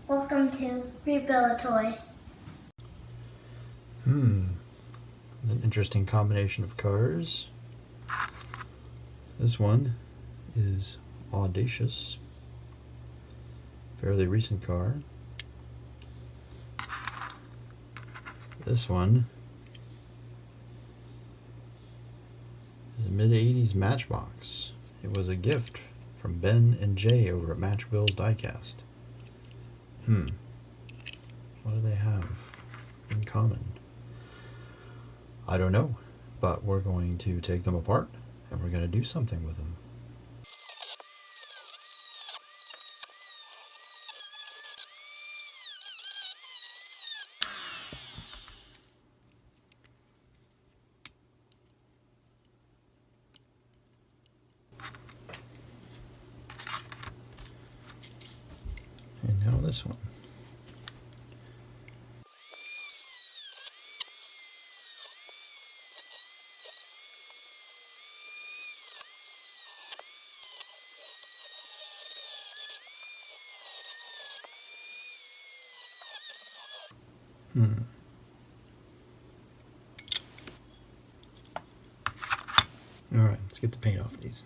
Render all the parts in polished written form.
Welcome to Rebuild a Toy. It's an interesting combination of cars. This one is Audacious. Fairly recent car. This one is a mid-80s Matchbox. It was a gift from Ben and Jay over at Matchbox Wheels Diecast. What do they have in common? I don't know, but we're going to take them apart and we're going to do something with them. And now this one. Alright, let's get the paint off these.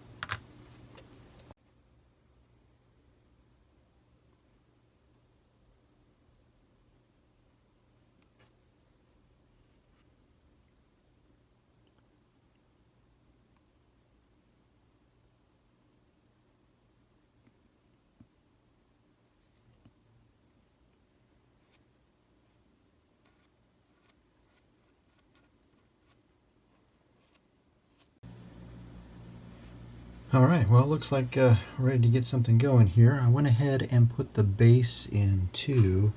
Alright, well, it looks like ready to get something going here. I went ahead and put the base in too.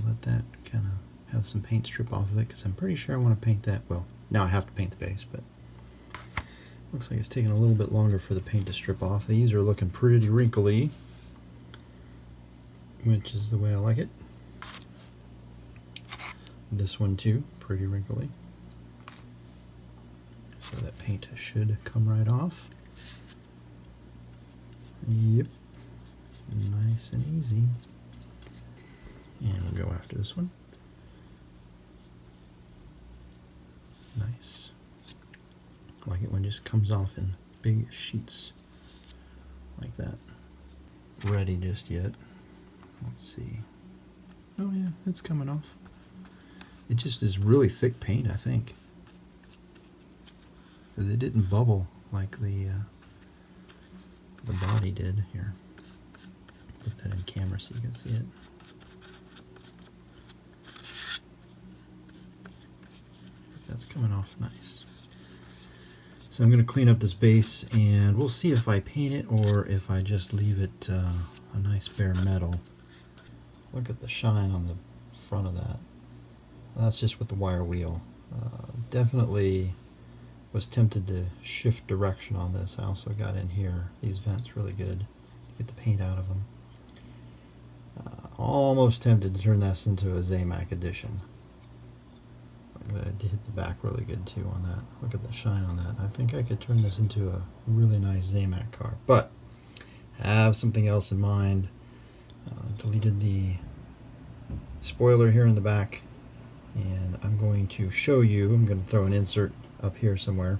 Let that kind of have some paint strip off of it because I'm pretty sure I want to paint that. Well, now I have to paint the base, but looks like it's taking a little bit longer for the paint to strip off. These are looking pretty wrinkly, which is the way I like it. This one too, pretty wrinkly. So that paint should come right off. Yep, nice and easy. And we'll go after this one. Nice. I like it when it just comes off in big sheets like that. Ready just yet. Let's see. Oh yeah, it's coming off. It just is really thick paint, I think. Because it didn't bubble like the body did. Here, put that in camera so you can see it. That's coming off nice. So I'm going to clean up this base and we'll see if I paint it or if I just leave it a nice bare metal. Look at the shine on the front of that. That's just with the wire wheel. Definitely was tempted to shift direction on this. I also got in here these vents really good to get the paint out of them. Almost tempted to turn this into a Zamac edition. I did hit the back really good too on that. Look at the shine on that. I think I could turn this into a really nice Zamac car, but I have something else in mind. Deleted the spoiler here in the back, and I'm going to show you. I'm going to throw an insert up here somewhere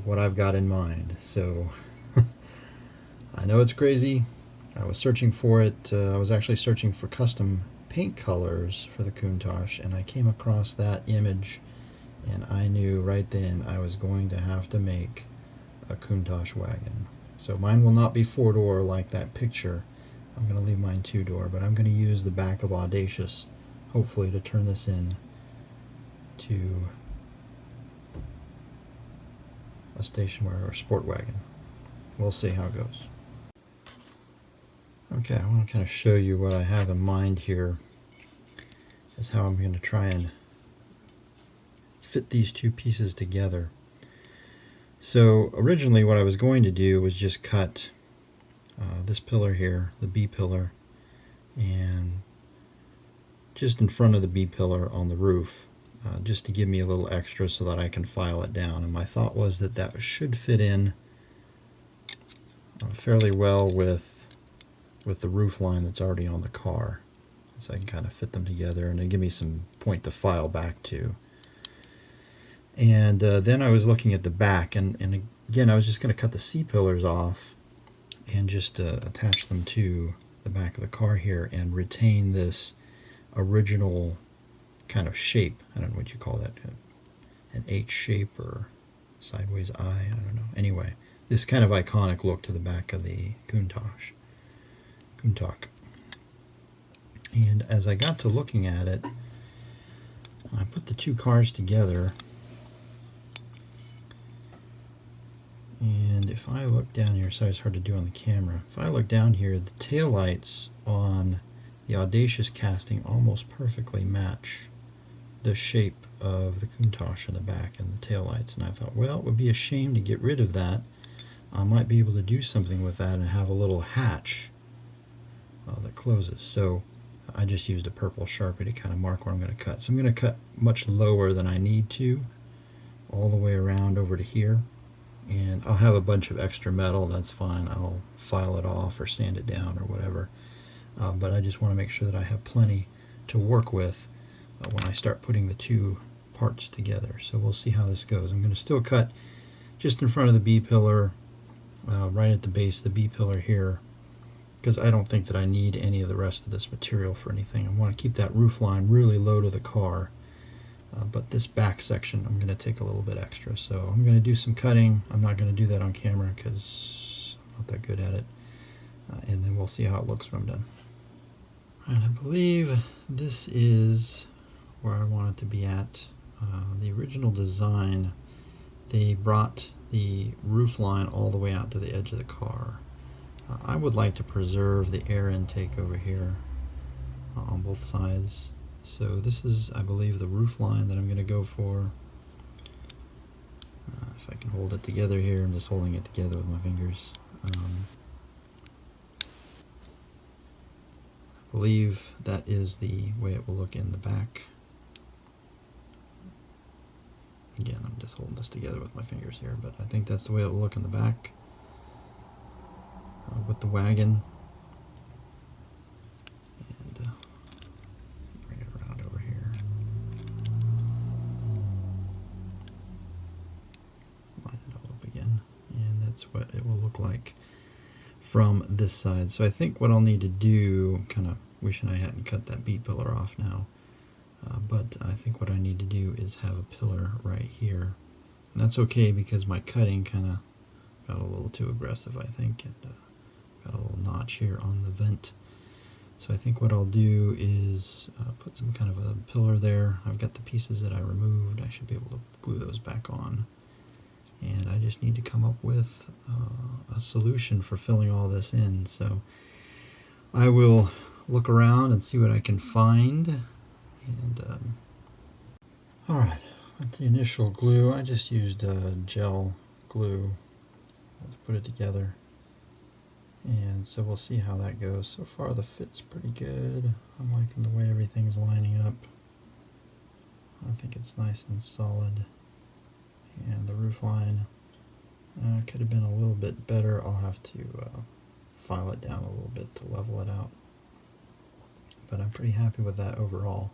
what I've got in mind. So I know it's crazy. I was searching for it. I was actually searching for custom paint colors for the Countach, and I came across that image, and I knew right then I was going to have to make a Countach wagon. So mine will not be 4-door like that picture. I'm going to leave mine 2-door, but I'm going to use the back of Audacious, hopefully, to turn this in to a station wagon or a sport wagon. We'll see how it goes. Okay, I want to kind of show you what I have in mind here is how I'm going to try and fit these two pieces together. So originally what I was going to do was just cut this pillar here, the B pillar, and just in front of the B pillar on the roof, just to give me a little extra so that I can file it down. And my thought was that that should fit in fairly well with with the roof line that's already on the car. So I can kind of fit them together and then give me some point to file back to. And then I was looking at the back, and again, I was just going to cut the C-pillars off and just attach them to the back of the car here and retain this original kind of shape. I don't know what you call that, an H shape or sideways eye, I don't know. Anyway, this kind of iconic look to the back of the Countach. And as I got to looking at it, I put the two cars together, and if I look down here, sorry it's hard to do on the camera, if I look down here, the taillights on the Audacious casting almost perfectly match the shape of the Countach in the back and the taillights, and I thought, well, it would be a shame to get rid of that. I might be able to do something with that and have a little hatch that closes. So I just used a purple Sharpie to kind of mark where I'm going to cut. So I'm going to cut much lower than I need to, all the way around over to here. And I'll have a bunch of extra metal, that's fine. I'll file it off or sand it down or whatever. But I just want to make sure that I have plenty to work with when I start putting the two parts together. So we'll see how this goes. I'm going to still cut just in front of the B-pillar, right at the base of the B-pillar here, because I don't think that I need any of the rest of this material for anything. I want to keep that roof line really low to the car, but this back section I'm going to take a little bit extra. So I'm going to do some cutting. I'm not going to do that on camera because I'm not that good at it, and then we'll see how it looks when I'm done. Alright, I believe this is where I want it to be at. The original design, they brought the roof line all the way out to the edge of the car. I would like to preserve the air intake over here on both sides. So this is, I believe, the roof line that I'm going to go for. If I can hold it together here, I'm just holding it together with my fingers. I believe that is the way it will look in the back. Again, I'm just holding this together with my fingers here, but I think that's the way it will look in the back. With the wagon, and bring it around over here. Line it all up again, and that's what it will look like from this side. So I think what I'll need to do, kind of wishing I hadn't cut that B-pillar off now, but I think what I need to do is have a pillar right here, and that's okay because my cutting kind of got a little too aggressive, I think, and got a little notch here on the vent. So I think what I'll do is put some kind of a pillar there. I've got the pieces that I removed. I should be able to glue those back on. And I just need to come up with a solution for filling all this in. So I will look around and see what I can find. And alright, with the initial glue, I just used gel glue to put it together. And so we'll see how that goes. So far the fit's pretty good. I'm liking the way everything's lining up. I think it's nice and solid. And the roof line could have been a little bit better. I'll have to file it down a little bit to level it out. But I'm pretty happy with that overall.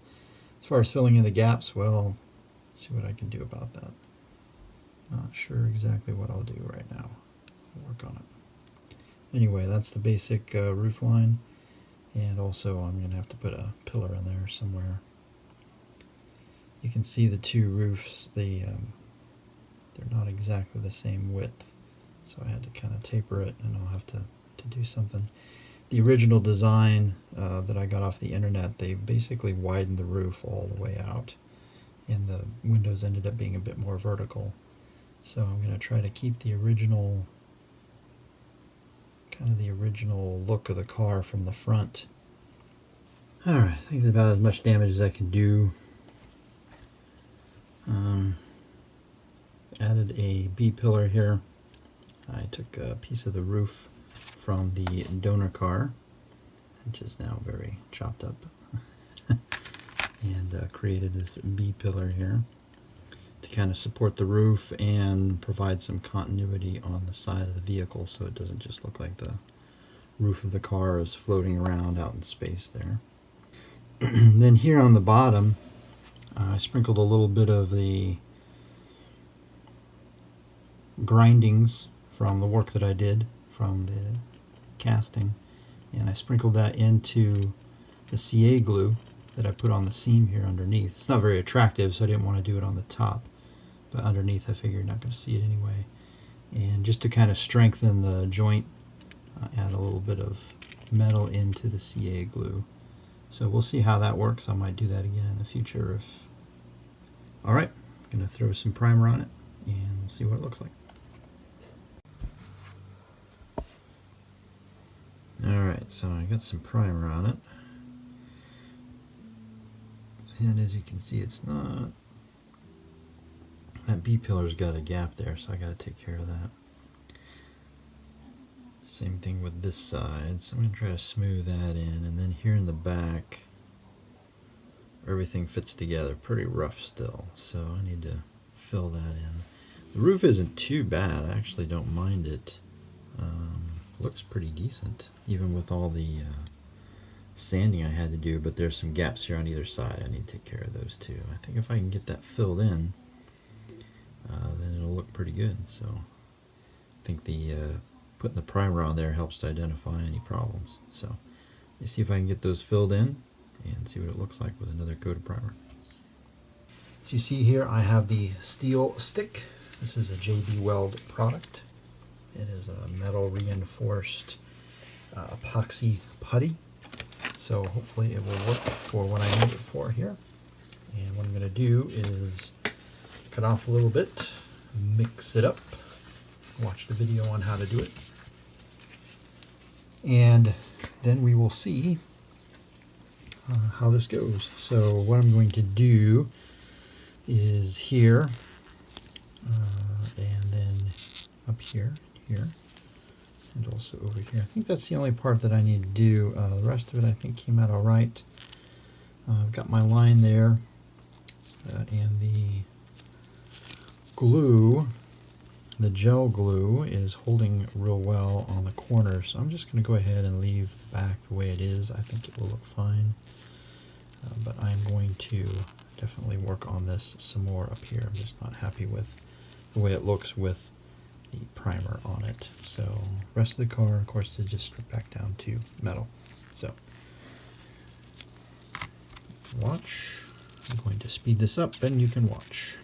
As far as filling in the gaps, well, let's see what I can do about that. Not sure exactly what I'll do right now. I'll work on it. Anyway, that's the basic roof line, and also I'm going to have to put a pillar in there somewhere. You can see the two roofs, they're not exactly the same width, so I had to kind of taper it, and I'll have to do something. The original design that I got off the internet, they basically widened the roof all the way out, and the windows ended up being a bit more vertical. So I'm going to try to keep the original look of the car from the front. Alright, I think that's about as much damage as I can do. Added a B-pillar here. I took a piece of the roof from the donor car, which is now very chopped up, and created this B-pillar here to kind of support the roof and provide some continuity on the side of the vehicle so it doesn't just look like the roof of the car is floating around out in space there. Then here on the bottom, I sprinkled a little bit of the grindings from the work that I did from the casting, and I sprinkled that into the CA glue that I put on the seam here underneath. It's not very attractive, so I didn't want to do it on the top, but underneath I figured you're not going to see it anyway. And just to kind of strengthen the joint, add a little bit of metal into the CA glue. So we'll see how that works. I might do that again in the future. Alright, I'm going to throw some primer on it and we'll see what it looks like. Alright, so I got some primer on it. And as you can see, it's not... That B-pillar's got a gap there, so I got to take care of that. Same thing with this side, so I'm going to try to smooth that in, and then here in the back, everything fits together pretty rough still, so I need to fill that in. The roof isn't too bad, I actually don't mind it. Looks pretty decent, even with all the sanding I had to do, but there's some gaps here on either side. I need to take care of those too. I think if I can get that filled in, then it'll look pretty good. So I think the putting the primer on there helps to identify any problems. So let's see if I can get those filled in and see what it looks like with another coat of primer. So you see here I have the steel stick. This is a JB Weld product. It is a metal reinforced epoxy putty. So hopefully it will work for what I need it for here. And what I'm going to do is cut off a little bit, mix it up, watch the video on how to do it, and then we will see how this goes. So what I'm going to do is here, and then up here, and also over here. I think that's the only part that I need to do. The rest of it I think came out all right. I've got my line there, and the glue, the gel glue, is holding real well on the corners. So I'm just going to go ahead and leave the back the way it is. I think it will look fine. But I'm going to definitely work on this some more up here. I'm just not happy with the way it looks with the primer on it. So rest of the car, of course, is just stripped back down to metal. So watch. I'm going to speed this up and you can watch.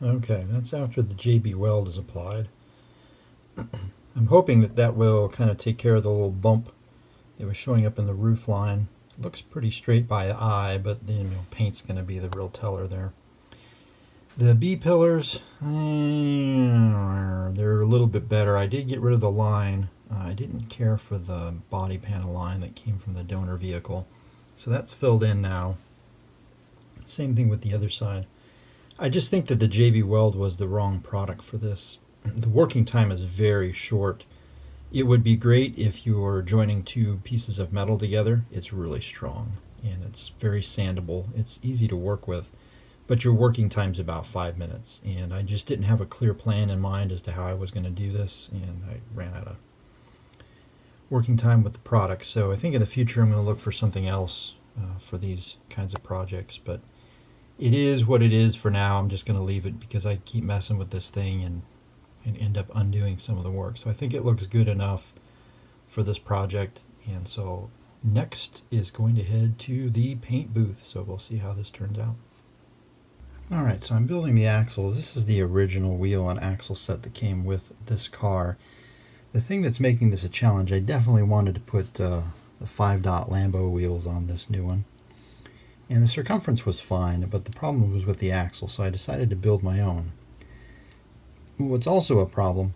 Okay, that's after the JB Weld is applied. I'm hoping that that will kind of take care of the little bump that was showing up in the roof line. It looks pretty straight by the eye, but the paint's going to be the real teller there. The B pillars, they're a little bit better. I did get rid of the line. I didn't care for the body panel line that came from the donor vehicle. So that's filled in now. Same thing with the other side. I just think that the JB Weld was the wrong product for this. The working time is very short. It would be great if you were joining two pieces of metal together. It's really strong and it's very sandable. It's easy to work with, but your working time's about 5 minutes. And I just didn't have a clear plan in mind as to how I was going to do this, and I ran out of working time with the product. So I think in the future I'm going to look for something else for these kinds of projects. But it is what it is for now. I'm just going to leave it because I keep messing with this thing and end up undoing some of the work. So I think it looks good enough for this project. And so next is going to head to the paint booth. So we'll see how this turns out. Alright, so I'm building the axles. This is the original wheel and axle set that came with this car. The thing that's making this a challenge, I definitely wanted to put the 5-dot Lambo wheels on this new one. And the circumference was fine, but the problem was with the axle, so I decided to build my own. What's also a problem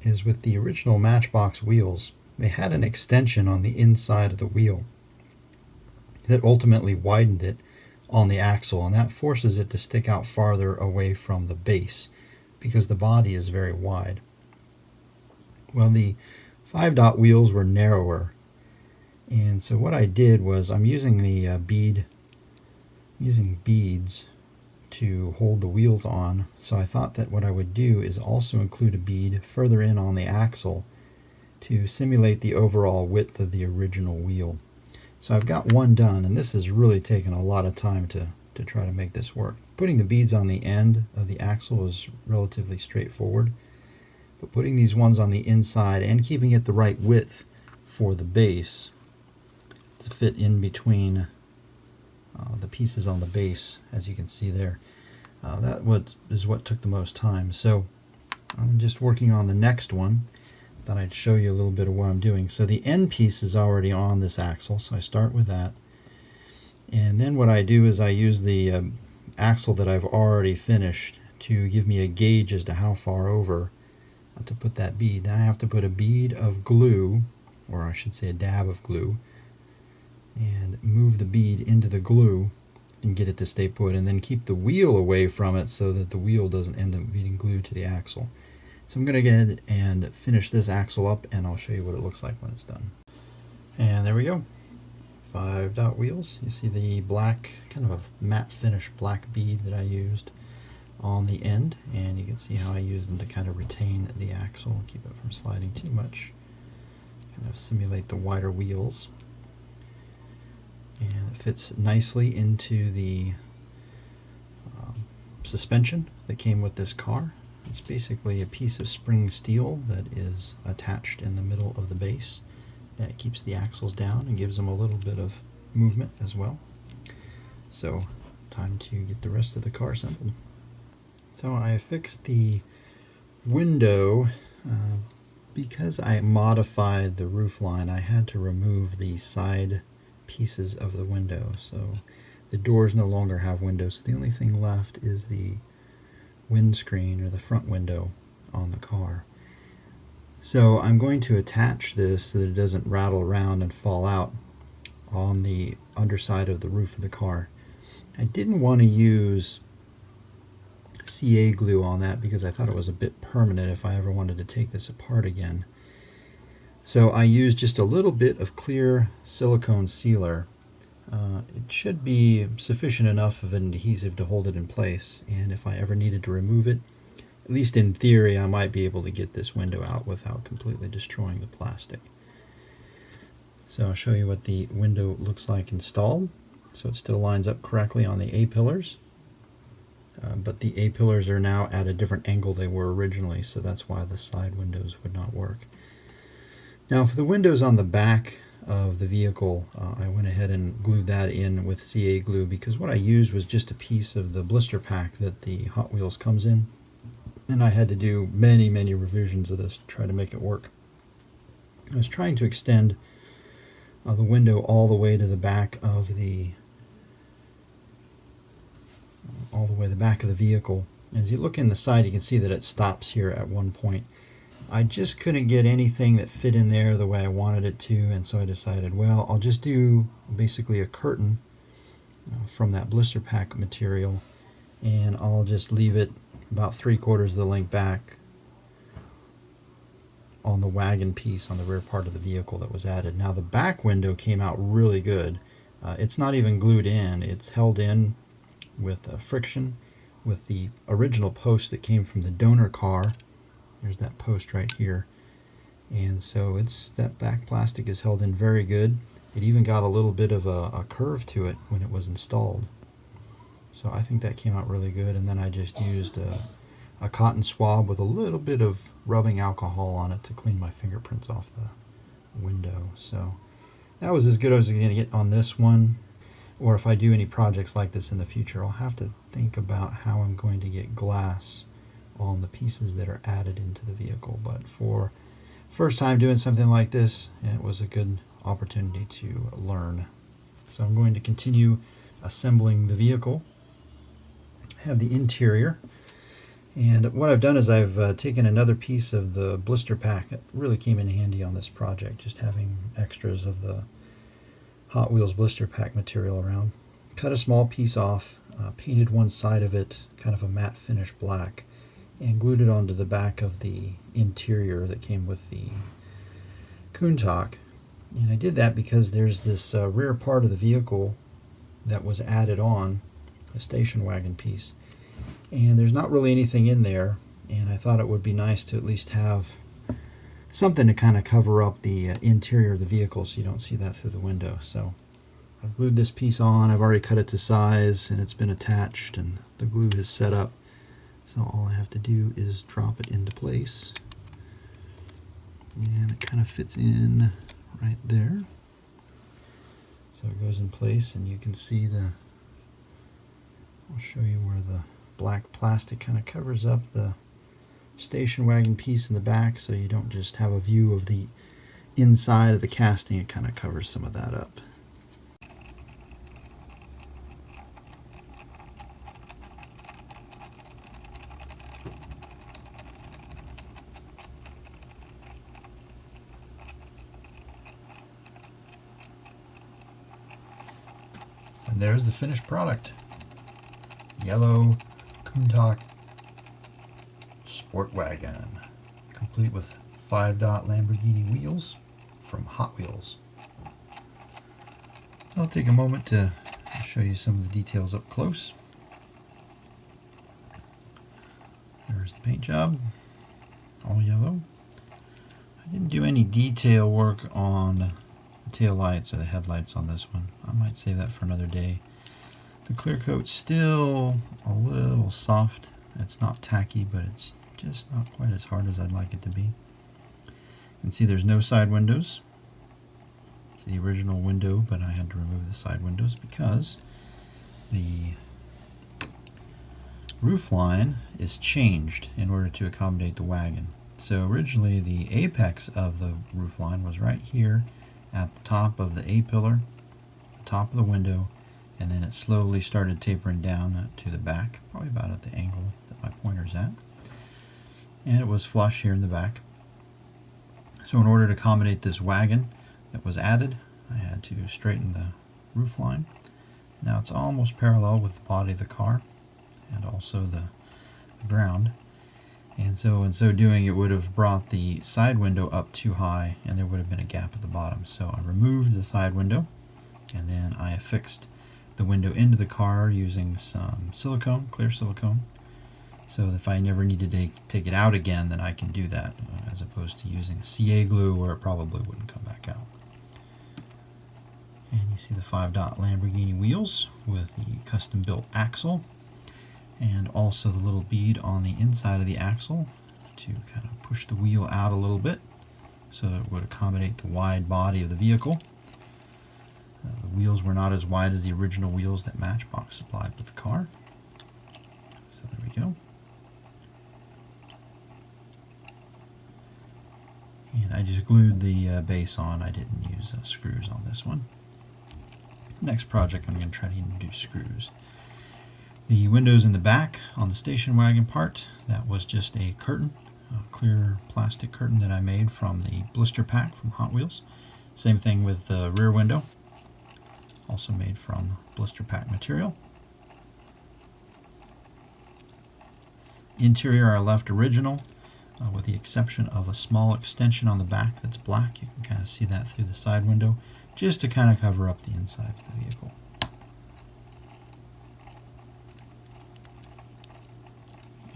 is with the original Matchbox wheels, they had an extension on the inside of the wheel that ultimately widened it on the axle, and that forces it to stick out farther away from the base because the body is very wide. Well, the 5-dot wheels were narrower, and so what I did was I'm using the beads to hold the wheels on. So I thought that what I would do is also include a bead further in on the axle to simulate the overall width of the original wheel. So I've got one done, and this has really taken a lot of time to try to make this work. Putting the beads on the end of the axle is relatively straightforward, but putting these ones on the inside and keeping it the right width for the base to fit in between the pieces on the base, as you can see there, that is what took the most time. So I'm just working on the next one. Thought I'd show you a little bit of what I'm doing. So the end piece is already on this axle, so I start with that. And then what I do is I use the axle that I've already finished to give me a gauge as to how far over to put that bead. Then I have to put a bead of glue, or I should say a dab of glue, and move the bead into the glue and get it to stay put, and then keep the wheel away from it so that the wheel doesn't end up being glued to the axle. So I'm going to go ahead and finish this axle up, and I'll show you what it looks like when it's done. And there we go. 5-dot wheels. You see the black, kind of a matte finish black bead that I used on the end, and you can see how I used them to kind of retain the axle, keep it from sliding too much, kind of simulate the wider wheels. And it fits nicely into the suspension that came with this car. It's basically a piece of spring steel that is attached in the middle of the base that keeps the axles down and gives them a little bit of movement as well. So time to get the rest of the car assembled. So I fixed the window. Because I modified the roofline, I had to remove the side pieces of the window. So the doors no longer have windows. The only thing left is the windscreen, or the front window on the car. So I'm going to attach this so that it doesn't rattle around and fall out on the underside of the roof of the car. I didn't want to use CA glue on that because I thought it was a bit permanent if I ever wanted to take this apart again. So I used just a little bit of clear silicone sealer. It should be sufficient enough of an adhesive to hold it in place, and if I ever needed to remove it, at least in theory, I might be able to get this window out without completely destroying the plastic. So I'll show you what the window looks like installed. So it still lines up correctly on the A-pillars, but the A-pillars are now at a different angle they were originally, so that's why the side windows would not work. Now for the windows on the back of the vehicle, I went ahead and glued that in with CA glue because what I used was just a piece of the blister pack that the Hot Wheels comes in, and I had to do many revisions of this to try to make it work. I was trying to extend the window all the way to the back of the vehicle. As you look in the side, you can see that it stops here at one point. I just couldn't get anything that fit in there the way I wanted it to, and so I decided, well, I'll just do basically a curtain from that blister pack material, and I'll just leave it about 3/4 of the length back on the wagon piece on the rear part of the vehicle that was added. Now the back window came out really good. It's not even glued in, it's held in with friction with the original post that came from the donor car. There's that post right here, and so that back plastic is held in very good. It even got a little bit of a curve to it when it was installed. So I think that came out really good. And then I just used a cotton swab with a little bit of rubbing alcohol on it to clean my fingerprints off the window. So that was as good as I'm going to get on this one. Or if I do any projects like this in the future, I'll have to think about how I'm going to get glass on the pieces that are added into the vehicle. But for first time doing something like this, it was a good opportunity to learn. So I'm going to continue assembling the vehicle. I have the interior. And what I've done is I've taken another piece of the blister pack. It really came in handy on this project, just having extras of the Hot Wheels blister pack material around. Cut a small piece off, painted one side of it kind of a matte finish black, and glued it onto the back of the interior that came with the Countach. And I did that because there's this rear part of the vehicle that was added on, the station wagon piece. And there's not really anything in there, and I thought it would be nice to at least have something to kind of cover up the interior of the vehicle so you don't see that through the window. So I've glued this piece on. I've already cut it to size and it's been attached and the glue is set up. So all I have to do is drop it into place. And it kind of fits in right there. So it goes in place and you can see I'll show you where the black plastic kind of covers up the station wagon piece in the back, so you don't just have a view of the inside of the casting. It kind of covers some of that up. And there's the finished product. Yellow Countach Sport Wagon, complete with 5-dot Lamborghini wheels from Hot Wheels. I'll take a moment to show you some of the details up close. There's the paint job, all yellow. I didn't do any detail work on the tail lights or the headlights on this one. I might save that for another day. The clear coat's still a little soft. It's not tacky, but it's just not quite as hard as I'd like it to be. You can see there's no side windows. It's the original window, but I had to remove the side windows because the roofline is changed in order to accommodate the wagon. So originally the apex of the roofline was right here at the top of the A-pillar, the top of the window, and then it slowly started tapering down to the back, probably about at the angle that my pointer's at. And it was flush here in the back. So in order to accommodate this wagon that was added, I had to straighten the roof line. Now it's almost parallel with the body of the car and also the ground. And so in so doing, it would have brought the side window up too high and there would have been a gap at the bottom. So I removed the side window and then I affixed the window into the car using some silicone, clear silicone. So if I never need to take it out again, then I can do that, as opposed to using CA glue where it probably wouldn't come back out. And you see the 5-dot Lamborghini wheels with the custom built axle, and also the little bead on the inside of the axle to kind of push the wheel out a little bit so that it would accommodate the wide body of the vehicle. The wheels were not as wide as the original wheels that Matchbox supplied with the car. So there we go. And I just glued the base on. I didn't use screws on this one. Next project I'm going to try to do screws. The windows in the back on the station wagon part, that was just a curtain, a clear plastic curtain that I made from the blister pack from Hot Wheels. Same thing with the rear window, also made from blister pack material. Interior I left original, with the exception of a small extension on the back that's black. You can kind of see that through the side window, just to kind of cover up the insides of the vehicle.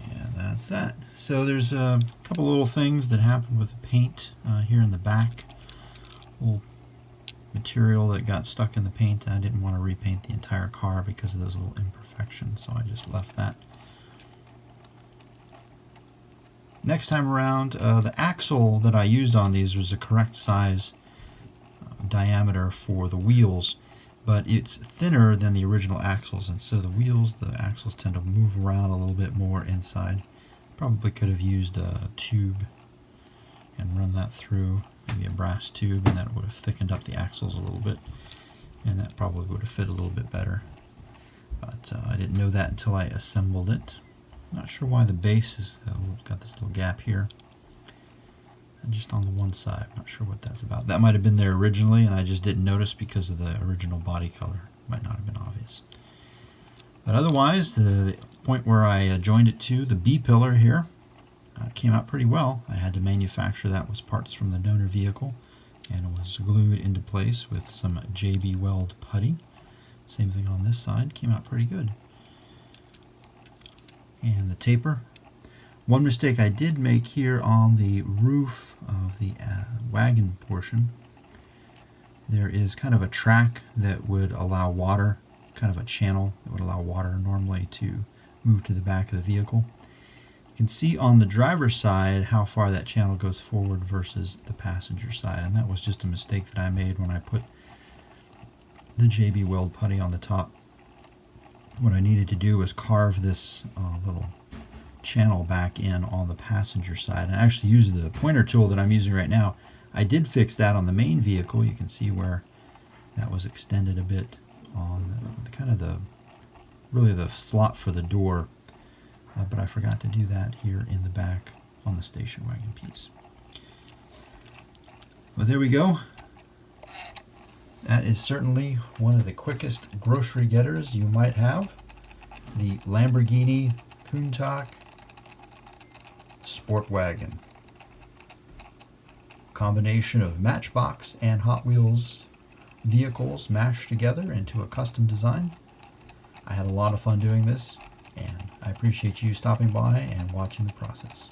And that's that. So there's a couple little things that happened with the paint here in the back. Little material that got stuck in the paint. I didn't want to repaint the entire car because of those little imperfections. perfection, so I just left that. Next time around, the axle that I used on these was the correct size diameter for the wheels, but it's thinner than the original axles, and so the axles tend to move around a little bit more inside. Probably could have used a tube and run that through, maybe a brass tube, and that would have thickened up the axles a little bit, and that probably would have fit a little bit better. But I didn't know that until I assembled it. Not sure why the base is got this little gap here, and just on the one side. Not sure what that's about. That might have been there originally, and I just didn't notice because of the original body color. Might not have been obvious. But otherwise, the point where I joined it to the B pillar here came out pretty well. I had to manufacture that with parts from the donor vehicle, and it was glued into place with some JB Weld putty. Same thing on this side. Came out pretty good. And the taper. One mistake I did make here on the roof of the wagon portion, there is kind of a track that would allow water, kind of a channel that would allow water normally to move to the back of the vehicle. You can see on the driver's side how far that channel goes forward versus the passenger side, and that was just a mistake that I made when I put the JB Weld putty on the top. What I needed to do was carve this little channel back in on the passenger side, and actually use the pointer tool that I'm using right now. I did fix that on the main vehicle. You can see where that was extended a bit on the kind of really the slot for the door, but I forgot to do that here in the back on the station wagon piece. Well, there we go. That is certainly one of the quickest grocery getters you might have. The Lamborghini Countach Sport Wagon. Combination of Matchbox and Hot Wheels vehicles mashed together into a custom design. I had a lot of fun doing this, and I appreciate you stopping by and watching the process.